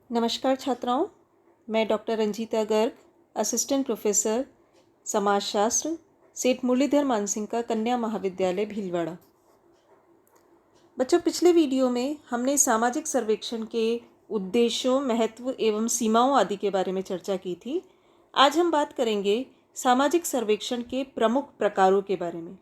नमस्कार छात्राओं, मैं doctor Ranjita Garg, assistant professor समाजशास्त्र, सेठ मुरलीधर मानसिंह का कन्या महाविद्यालय भीलवाड़ा। बच्चों, पिछले वीडियो में हमने सामाजिक सर्वेक्षण के उद्देश्यों, महत्व एवं सीमाओं आदि के बारे में चर्चा की थी। आज हम बात करेंगे सामाजिक सर्वेक्षण के प्रमुख प्रकारों के बारे में।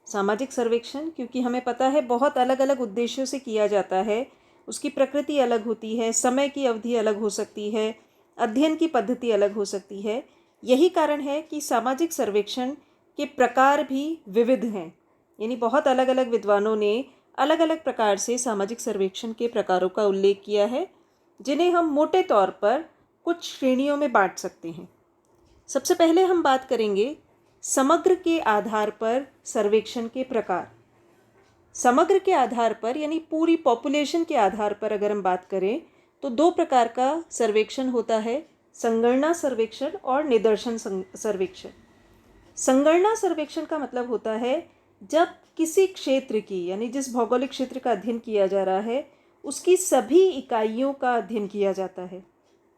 सामाजिक सर्वेक्षण, क्योंकि हमें पता है बहुत अलग अलग उद्देश्यों से किया जाता है, उसकी प्रकृति अलग होती है, समय की अवधि अलग हो सकती है, अध्ययन की पद्धति अलग हो सकती है। यही कारण है कि सामाजिक सर्वेक्षण के प्रकार भी विविध हैं। यानी बहुत अलग अलग विद्वानों ने अलग अलग प्रकार से सामाजिक सर्वेक्षण के प्रकारों का उल्लेख किया है, जिन्हें हम मोटे तौर पर कुछ श्रेणियों में बांट सकते हैं। सबसे पहले हम बात करेंगे समग्र के आधार पर सर्वेक्षण के प्रकार। समग्र के आधार पर यानी पूरी पॉपुलेशन के आधार पर अगर हम बात करें तो दो प्रकार का सर्वेक्षण होता है, संगणना सर्वेक्षण और निदर्शन सर्वेक्षण। संगणना सर्वेक्षण का मतलब होता है जब किसी क्षेत्र की, यानी जिस भौगोलिक क्षेत्र का अध्ययन किया जा रहा है, उसकी सभी इकाइयों का अध्ययन किया जाता है।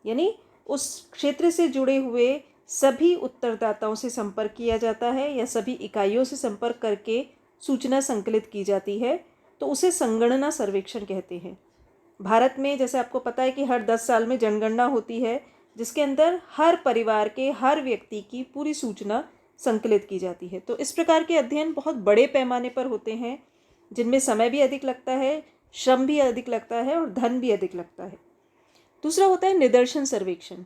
यानी उस क्षेत्र से जुड़े हुए सभी उत्तरदाताओं से संपर्क किया जाता है या सभी इकाइयों से संपर्क करके सूचना संकलित की जाती है, तो उसे संगणना सर्वेक्षण कहते हैं। भारत में जैसे आपको पता है कि हर 10 साल में जनगणना होती है, जिसके अंदर हर परिवार के हर व्यक्ति की पूरी सूचना संकलित की जाती है। तो इस प्रकार के अध्ययन बहुत बड़े पैमाने पर होते हैं, जिनमें समय भी अधिक लगता है, श्रम भी अधिक लगता है और धन भी अधिक लगता है। दूसरा होता है निदर्शन सर्वेक्षण।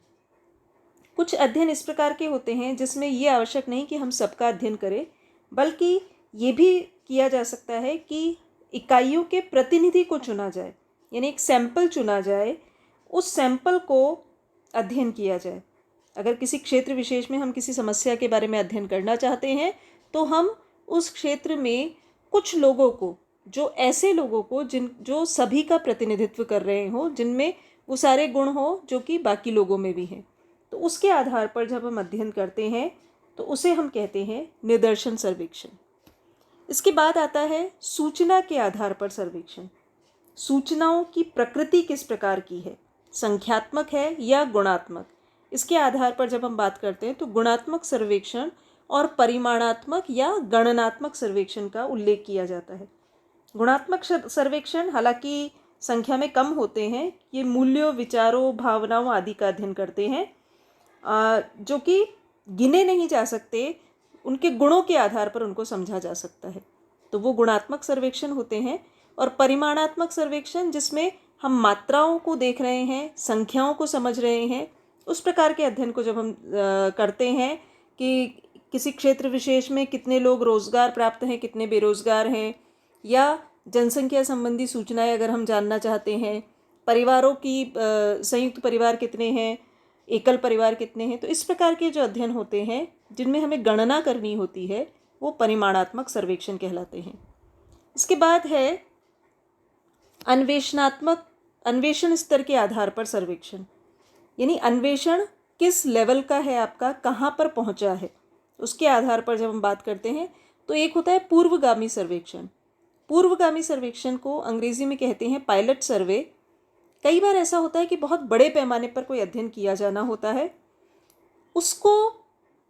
कुछ अध्ययन इस प्रकार के होते हैं जिसमें ये आवश्यक नहीं कि हम सबका अध्ययन करें, बल्कि ये भी किया जा सकता है कि इकाइयों के प्रतिनिधि को चुना जाए, यानी एक सैंपल चुना जाए, उस सैंपल को अध्ययन किया जाए। अगर किसी क्षेत्र विशेष में हम किसी समस्या के बारे में अध्ययन करना चाहते हैं, तो हम उस क्षेत्र में कुछ लोगों को, जो ऐसे लोगों को जो सभी का प्रतिनिधित्व कर रहे हो, जिनमें वो सारे गुण हो जो कि बाकी लोगों में भी हैं, तो उसके आधार पर जब हम अध्ययन करते हैं तो उसे हम कहते हैं निदर्शन सर्वेक्षण। इसके बाद आता है सूचना के आधार पर सर्वेक्षण। सूचनाओं की प्रकृति किस प्रकार की है, संख्यात्मक है या गुणात्मक, इसके आधार पर जब हम बात करते हैं तो गुणात्मक सर्वेक्षण और परिमाणात्मक या गणनात्मक सर्वेक्षण का उल्लेख किया जाता है। गुणात्मक सर्वेक्षण हालांकि संख्या में कम होते हैं, ये मूल्यों, विचारों, भावनाओं आदि का अध्ययन करते हैं, जो कि गिने नहीं जा सकते, उनके गुणों के आधार पर उनको समझा जा सकता है, तो वो गुणात्मक सर्वेक्षण होते हैं। और परिमाणात्मक सर्वेक्षण, जिसमें हम मात्राओं को देख रहे हैं, संख्याओं को समझ रहे हैं, उस प्रकार के अध्ययन को जब हम करते हैं कि किसी क्षेत्र विशेष में कितने लोग रोजगार प्राप्त हैं, कितने बेरोजगार हैं, या जनसंख्या संबंधी सूचनाएं अगर हम जानना चाहते हैं, परिवारों की संयुक्त परिवार कितने हैं, एकल परिवार कितने हैं, तो इस प्रकार के जो अध्ययन होते हैं जिनमें हमें गणना करनी होती है, वो परिमाणात्मक सर्वेक्षण कहलाते हैं। इसके बाद है अन्वेषण स्तर के आधार पर सर्वेक्षण। यानी अन्वेषण किस लेवल का है आपका, कहाँ पर पहुँचा है, उसके आधार पर जब हम बात करते हैं तो एक होता है पूर्वगामी सर्वेक्षण। पूर्वगामी सर्वेक्षण को अंग्रेजी में कहते हैं पायलट सर्वे। कई बार ऐसा होता है कि बहुत बड़े पैमाने पर कोई अध्ययन किया जाना होता है, उसको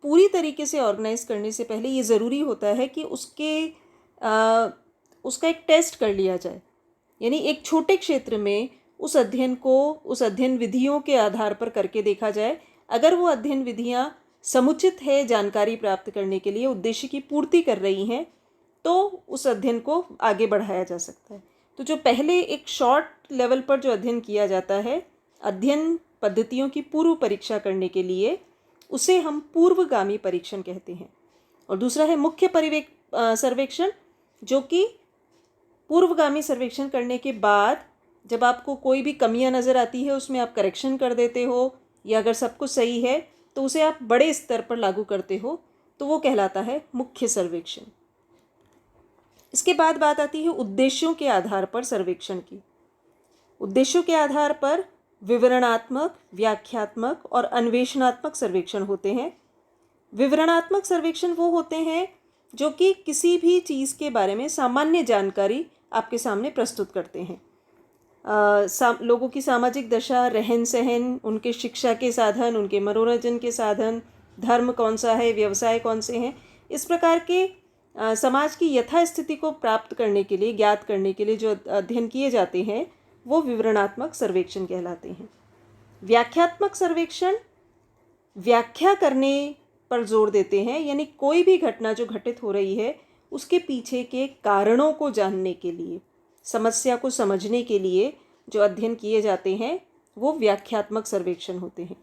पूरी तरीके से ऑर्गेनाइज करने से पहले ये ज़रूरी होता है कि उसका एक टेस्ट कर लिया जाए। यानी एक छोटे क्षेत्र में उस अध्ययन को उस अध्ययन विधियों के आधार पर करके देखा जाए। अगर वो अध्ययन विधियाँ समुचित है जानकारी प्राप्त करने के लिए, उद्देश्य की पूर्ति कर रही हैं, तो उस अध्ययन को आगे बढ़ाया जा सकता है। तो जो पहले एक शॉर्ट लेवल पर जो अध्ययन किया जाता है, अध्ययन पद्धतियों की पूर्व परीक्षा करने के लिए, उसे हम पूर्वगामी परीक्षण कहते हैं। और दूसरा है मुख्य सर्वेक्षण, जो कि पूर्वगामी सर्वेक्षण करने के बाद जब आपको कोई भी कमियां नज़र आती है, उसमें आप करेक्शन कर देते हो, या अगर सब कुछ सही है तो उसे आप बड़े स्तर पर लागू करते हो, तो वो कहलाता है मुख्य सर्वेक्षण। इसके बाद बात आती है उद्देश्यों के आधार पर सर्वेक्षण की। उद्देश्यों के आधार पर विवरणात्मक, व्याख्यात्मक और अन्वेषणात्मक सर्वेक्षण होते हैं। विवरणात्मक सर्वेक्षण वो होते हैं जो कि किसी भी चीज़ के बारे में सामान्य जानकारी आपके सामने प्रस्तुत करते हैं। लोगों की सामाजिक दशा, रहन सहन, उनके शिक्षा के साधन, उनके मनोरंजन के साधन, धर्म कौन सा है, व्यवसाय कौन से हैं, इस प्रकार के समाज की यथास्थिति को प्राप्त करने के लिए, ज्ञात करने के लिए जो अध्ययन किए जाते हैं वो विवरणात्मक सर्वेक्षण कहलाते हैं। व्याख्यात्मक सर्वेक्षण व्याख्या करने पर जोर देते हैं, यानी कोई भी घटना जो घटित हो रही है उसके पीछे के कारणों को जानने के लिए, समस्या को समझने के लिए जो अध्ययन किए जाते हैं वो व्याख्यात्मक सर्वेक्षण होते हैं।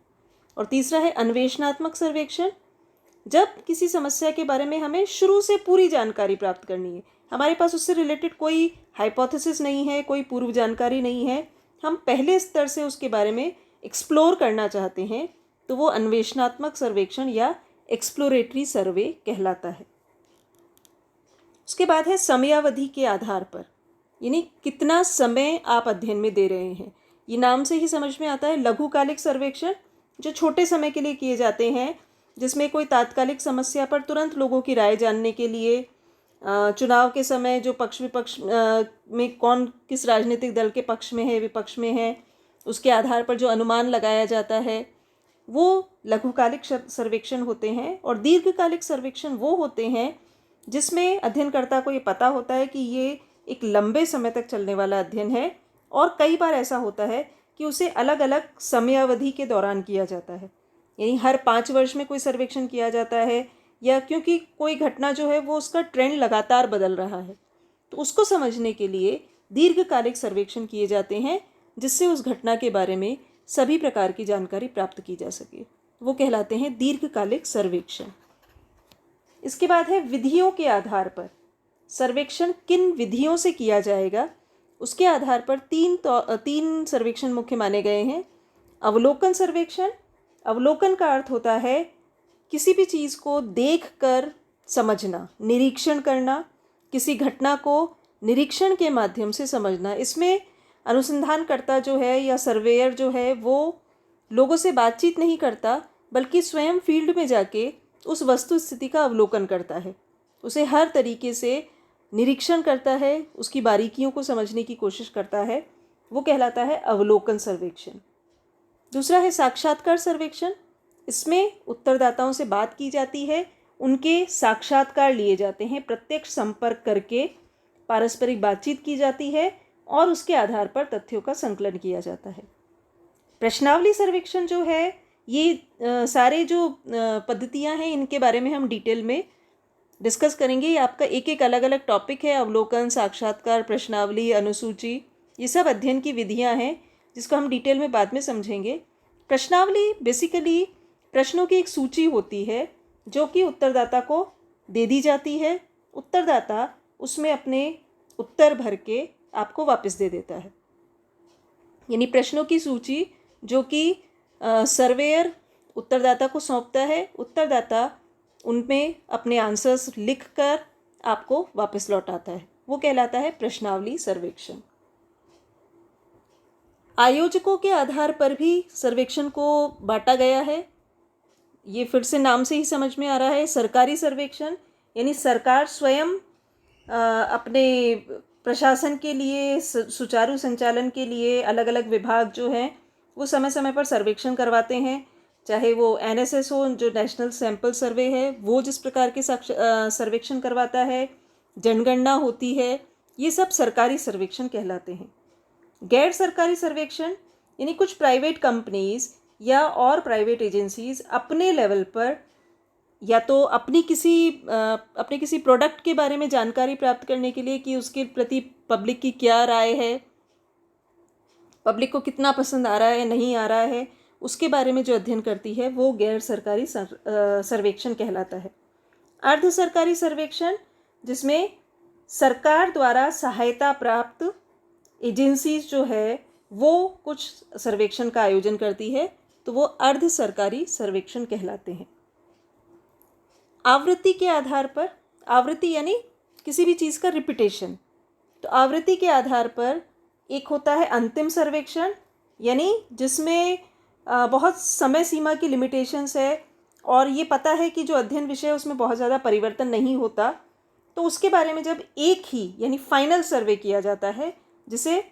और तीसरा है अन्वेषणात्मक सर्वेक्षण। जब किसी समस्या के बारे में हमें शुरू से पूरी जानकारी प्राप्त करनी है, हमारे पास उससे रिलेटेड कोई हाइपोथेसिस नहीं है, कोई पूर्व जानकारी नहीं है, हम पहले स्तर से उसके बारे में एक्सप्लोर करना चाहते हैं, तो वो अन्वेषणात्मक सर्वेक्षण या एक्सप्लोरेटरी सर्वे कहलाता है। उसके बाद है समयावधि के आधार पर, यानी कितना समय आप अध्ययन में दे रहे हैं। ये नाम से ही समझ में आता है लघुकालिक सर्वेक्षण, जो छोटे समय के लिए किए जाते हैं, जिसमें कोई तात्कालिक समस्या पर तुरंत लोगों की राय जानने के लिए, चुनाव के समय जो पक्ष विपक्ष में कौन किस राजनीतिक दल के पक्ष में है, विपक्ष में है, उसके आधार पर जो अनुमान लगाया जाता है वो लघुकालिक सर्वेक्षण होते हैं। और दीर्घकालिक सर्वेक्षण वो होते हैं जिसमें अध्ययनकर्ता को ये पता होता है कि ये एक लंबे समय तक चलने वाला अध्ययन है, और कई बार ऐसा होता है कि उसे अलग अलग समयावधि के दौरान किया जाता है, यानी हर 5 वर्ष में कोई सर्वेक्षण किया जाता है, या क्योंकि कोई घटना जो है वो उसका ट्रेंड लगातार बदल रहा है, तो उसको समझने के लिए दीर्घकालिक सर्वेक्षण किए जाते हैं, जिससे उस घटना के बारे में सभी प्रकार की जानकारी प्राप्त की जा सके। वो कहलाते हैं दीर्घकालिक सर्वेक्षण। इसके बाद है विधियों के आधार पर सर्वेक्षण किन विधियों से किया जाएगा, उसके आधार पर तीन सर्वेक्षण मुख्य माने गए हैं। अवलोकन सर्वेक्षण। अवलोकन का अर्थ होता है किसी भी चीज़ को देखकर समझना, निरीक्षण करना, किसी घटना को निरीक्षण के माध्यम से समझना। इसमें अनुसंधानकर्ता जो है या सर्वेयर जो है वो लोगों से बातचीत नहीं करता, बल्कि स्वयं फील्ड में जाके उस वस्तु स्थिति का अवलोकन करता है, उसे हर तरीके से निरीक्षण करता है, उसकी बारीकियों को समझने की कोशिश करता है। वो कहलाता है अवलोकन सर्वेक्षण। दूसरा है साक्षात्कार सर्वेक्षण। इसमें उत्तरदाताओं से बात की जाती है, उनके साक्षात्कार लिए जाते हैं, प्रत्यक्ष संपर्क करके पारस्परिक बातचीत की जाती है और उसके आधार पर तथ्यों का संकलन किया जाता है। प्रश्नावली सर्वेक्षण जो है, ये सारे जो पद्धतियां हैं इनके बारे में हम डिटेल में डिस्कस करेंगे। ये आपका एक एक अलग अलग टॉपिक है। अवलोकन, साक्षात्कार, प्रश्नावली, अनुसूची, ये सब अध्ययन की विधियां हैं जिसको हम डिटेल में बाद में समझेंगे। प्रश्नावली बेसिकली प्रश्नों की एक सूची होती है जो कि उत्तरदाता को दे दी जाती है। उत्तरदाता उसमें अपने उत्तर भर के आपको वापस दे देता है, यानी प्रश्नों की सूची जो कि सर्वेयर उत्तरदाता को सौंपता है। उत्तरदाता उनमें अपने आंसर्स लिखकर आपको वापस लौटाता है। वो कहलाता है प्रश्नावली सर्वेक्षण। आयोजकों के आधार पर भी सर्वेक्षण को बांटा गया है। ये फिर से नाम से ही समझ में आ रहा है। सरकारी सर्वेक्षण, यानी सरकार स्वयं अपने प्रशासन के लिए, सुचारू संचालन के लिए अलग अलग विभाग जो हैं वो समय समय पर सर्वेक्षण करवाते हैं। चाहे वो NSS हो, जो नेशनल सैंपल सर्वे है, वो जिस प्रकार के सर्वेक्षण करवाता है, जनगणना होती है, ये सब सरकारी सर्वेक्षण कहलाते हैं। गैर सरकारी सर्वेक्षण, यानी कुछ प्राइवेट कंपनीज या और प्राइवेट एजेंसीज अपने लेवल पर या तो अपने किसी प्रोडक्ट के बारे में जानकारी प्राप्त करने के लिए कि उसके प्रति पब्लिक की क्या राय है, पब्लिक को कितना पसंद आ रहा है, नहीं आ रहा है, उसके बारे में जो अध्ययन करती है वो गैर सरकारी सर्वेक्षण कहलाता है। अर्ध सरकारी सर्वेक्षण, जिसमें सरकार द्वारा सहायता प्राप्त एजेंसीज जो है वो कुछ सर्वेक्षण का आयोजन करती है, तो वो अर्ध सरकारी सर्वेक्षण कहलाते हैं। आवृत्ति के आधार पर, आवृत्ति यानी किसी भी चीज़ का रिपीटेशन, तो आवृत्ति के आधार पर एक होता है अंतिम सर्वेक्षण, यानी जिसमें बहुत समय सीमा की लिमिटेशंस है और ये पता है कि जो अध्ययन विषय है उसमें बहुत ज़्यादा परिवर्तन नहीं होता, तो उसके बारे में जब एक ही यानी फाइनल सर्वे किया जाता है, जिसे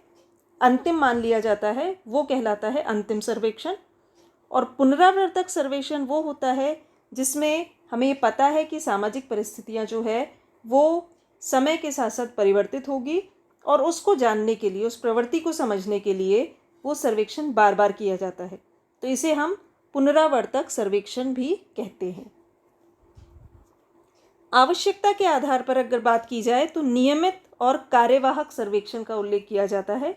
अंतिम मान लिया जाता है वो कहलाता है अंतिम सर्वेक्षण। और पुनरावर्तक सर्वेक्षण वो होता है जिसमें हमें ये पता है कि सामाजिक परिस्थितियाँ जो है वो समय के साथ साथ परिवर्तित होगी, और उसको जानने के लिए, उस प्रवृत्ति को समझने के लिए वो सर्वेक्षण बार बार किया जाता है। तो इसे हम पुनरावर्तक सर्वेक्षण भी कहते हैं। आवश्यकता के आधार पर अगर बात की जाए तो नियमित और कार्यवाहक सर्वेक्षण का उल्लेख किया जाता है।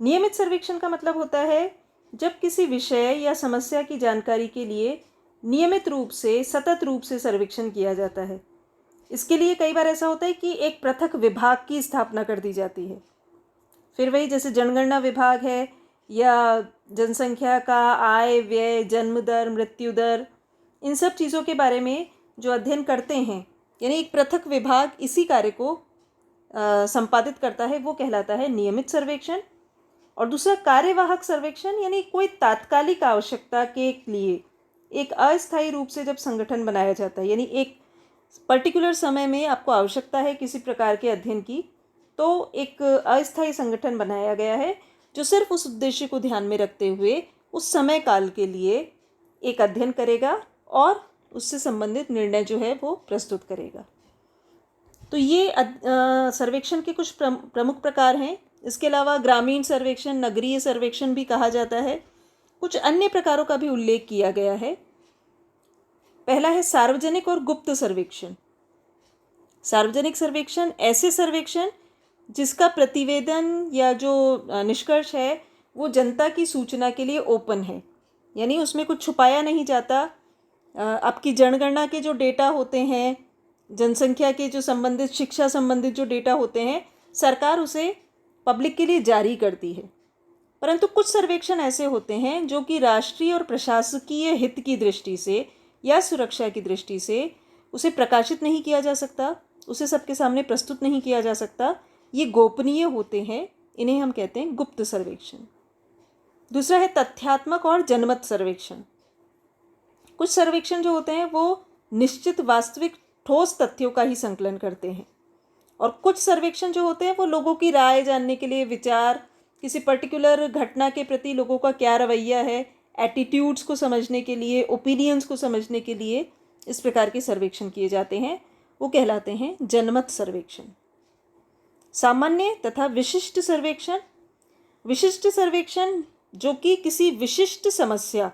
नियमित सर्वेक्षण का मतलब होता है जब किसी विषय या समस्या की जानकारी के लिए नियमित रूप से, सतत रूप से सर्वेक्षण किया जाता है। इसके लिए कई बार ऐसा होता है कि एक पृथक विभाग की स्थापना कर दी जाती है। फिर वही जैसे जनगणना विभाग है, या जनसंख्या का आय, व्यय, जन्म दर, मृत्यु दर, इन सब चीज़ों के बारे में जो अध्ययन करते हैं, यानी एक पृथक विभाग इसी कार्य को संपादित करता है, वो कहलाता है नियमित सर्वेक्षण। और दूसरा कार्यवाहक सर्वेक्षण, यानी कोई तात्कालिक आवश्यकता के लिए एक अस्थायी रूप से जब संगठन बनाया जाता है, यानी एक पर्टिकुलर समय में आपको आवश्यकता है किसी प्रकार के अध्ययन की, तो एक अस्थायी संगठन बनाया गया है जो सिर्फ उस उद्देश्य को ध्यान में रखते हुए उस समय काल के लिए एक अध्ययन करेगा और उससे संबंधित निर्णय जो है वो प्रस्तुत करेगा। तो ये सर्वेक्षण के कुछ प्रमुख प्रकार हैं। इसके अलावा ग्रामीण सर्वेक्षण, नगरीय सर्वेक्षण भी कहा जाता है। कुछ अन्य प्रकारों का भी उल्लेख किया गया है। पहला है सार्वजनिक और गुप्त सर्वेक्षण। सार्वजनिक सर्वेक्षण ऐसे सर्वेक्षण जिसका प्रतिवेदन या जो निष्कर्ष है वो जनता की सूचना के लिए ओपन है, यानी उसमें कुछ छुपाया नहीं जाता। आपकी जनगणना के जो डेटा होते हैं, जनसंख्या के जो संबंधित, शिक्षा संबंधित जो डेटा होते हैं, सरकार उसे पब्लिक के लिए जारी करती है। परंतु कुछ सर्वेक्षण ऐसे होते हैं जो कि राष्ट्रीय और प्रशासकीय हित की दृष्टि से या सुरक्षा की दृष्टि से उसे प्रकाशित नहीं किया जा सकता, उसे सबके सामने प्रस्तुत नहीं किया जा सकता, ये गोपनीय होते हैं, इन्हें हम कहते हैं गुप्त सर्वेक्षण। दूसरा है तथ्यात्मक और जनमत सर्वेक्षण। कुछ सर्वेक्षण जो होते हैं वो निश्चित वास्तविक ठोस तथ्यों का ही संकलन करते हैं, और कुछ सर्वेक्षण जो होते हैं वो लोगों की राय जानने के लिए, विचार, किसी पर्टिकुलर घटना के प्रति लोगों का क्या रवैया है, एटीट्यूड्स को समझने के लिए, ओपिनियंस को समझने के लिए इस प्रकार के सर्वेक्षण किए जाते हैं, वो कहलाते हैं जनमत सर्वेक्षण। सामान्य तथा विशिष्ट सर्वेक्षण। विशिष्ट सर्वेक्षण जो कि किसी विशिष्ट समस्या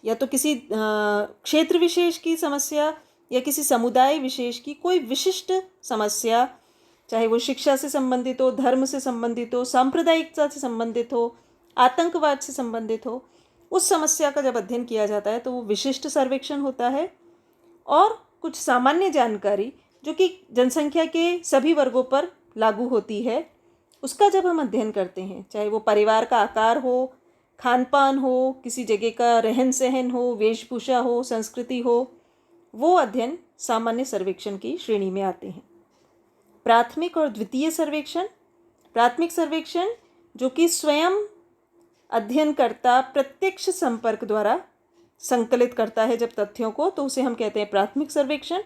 या तो किसी क्षेत्र विशेष की समस्या या किसी समुदाय विशेष की कोई विशिष्ट समस्या, चाहे वो शिक्षा से संबंधित हो, धर्म से संबंधित हो, सांप्रदायिकता से संबंधित हो, आतंकवाद से संबंधित हो, उस समस्या का जब अध्ययन किया जाता है तो वो विशिष्ट सर्वेक्षण होता है। और कुछ सामान्य जानकारी जो कि जनसंख्या के सभी वर्गों पर लागू होती है, उसका जब हम अध्ययन करते हैं, चाहे वो परिवार का आकार हो, खान पान हो, किसी जगह का रहन सहन हो, वेशभूषा हो, संस्कृति हो, वो अध्ययन सामान्य सर्वेक्षण की श्रेणी में आते हैं। प्राथमिक और द्वितीय सर्वेक्षण। प्राथमिक सर्वेक्षण जो कि स्वयं अध्ययनकर्ता प्रत्यक्ष संपर्क द्वारा संकलित करता है जब तथ्यों को, तो उसे हम कहते हैं प्राथमिक सर्वेक्षण।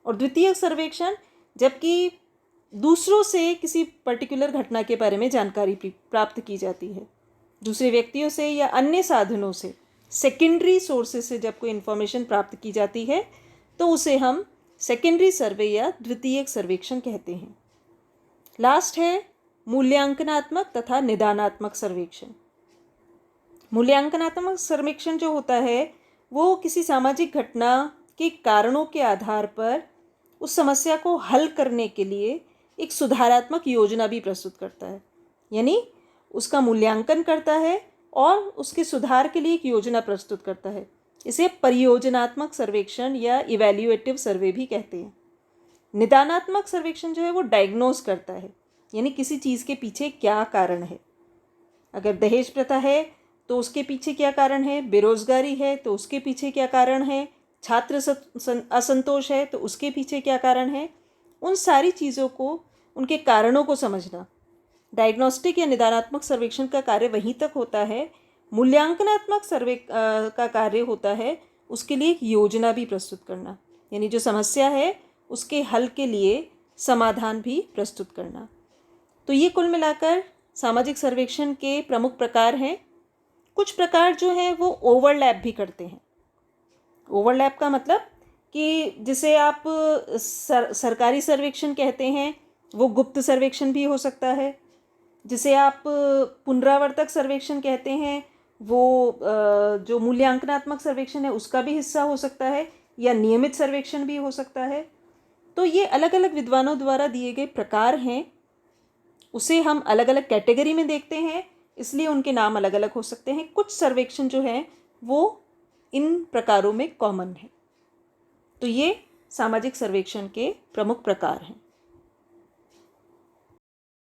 और द्वितीय सर्वेक्षण जबकि दूसरों से किसी पर्टिकुलर घटना के बारे में जानकारी प्राप्त की जाती है, दूसरे व्यक्तियों से या अन्य साधनों से, सेकेंडरी सोर्सेज से जब कोई इन्फॉर्मेशन प्राप्त की जाती है तो उसे हम सेकेंडरी सर्वे या द्वितीयक सर्वेक्षण कहते हैं। लास्ट है मूल्यांकनात्मक तथा निदानात्मक सर्वेक्षण। मूल्यांकनात्मक सर्वेक्षण जो होता है वो किसी सामाजिक घटना के कारणों के आधार पर उस समस्या को हल करने के लिए एक सुधारात्मक योजना भी प्रस्तुत करता है, यानी उसका मूल्यांकन करता है और उसके सुधार के लिए एक योजना प्रस्तुत करता है। इसे परियोजनात्मक सर्वेक्षण या इवैल्यूएटिव सर्वे भी कहते हैं। निदानात्मक सर्वेक्षण जो है वो डायग्नोज करता है, यानी किसी चीज़ के पीछे क्या कारण है। अगर दहेज प्रथा है तो उसके पीछे क्या कारण है, बेरोजगारी है तो उसके पीछे क्या कारण है, छात्र असंतोष है तो उसके पीछे क्या कारण है, उन सारी चीज़ों को, उनके कारणों को समझना डायग्नोस्टिक या निदानात्मक सर्वेक्षण का कार्य वहीं तक होता है। मूल्यांकनात्मक सर्वे का कार्य होता है उसके लिए एक योजना भी प्रस्तुत करना, यानी जो समस्या है उसके हल के लिए समाधान भी प्रस्तुत करना। तो ये कुल मिलाकर सामाजिक सर्वेक्षण के प्रमुख प्रकार हैं। कुछ प्रकार जो हैं वो ओवरलैप भी करते हैं। ओवरलैप का मतलब कि जिसे आप सरकारी सर्वेक्षण कहते हैं, वो गुप्त सर्वेक्षण भी हो सकता है। जिसे आप पुनरावर्तक सर्वेक्षण कहते हैं, वो जो मूल्यांकनात्मक सर्वेक्षण है उसका भी हिस्सा हो सकता है, या नियमित सर्वेक्षण भी हो सकता है। तो ये अलग अलग विद्वानों द्वारा दिए गए प्रकार हैं, उसे हम अलग अलग कैटेगरी में देखते हैं, इसलिए उनके नाम अलग अलग हो सकते हैं। कुछ सर्वेक्षण जो हैं वो इन प्रकारों में कॉमन है। तो ये सामाजिक सर्वेक्षण के प्रमुख प्रकार हैं।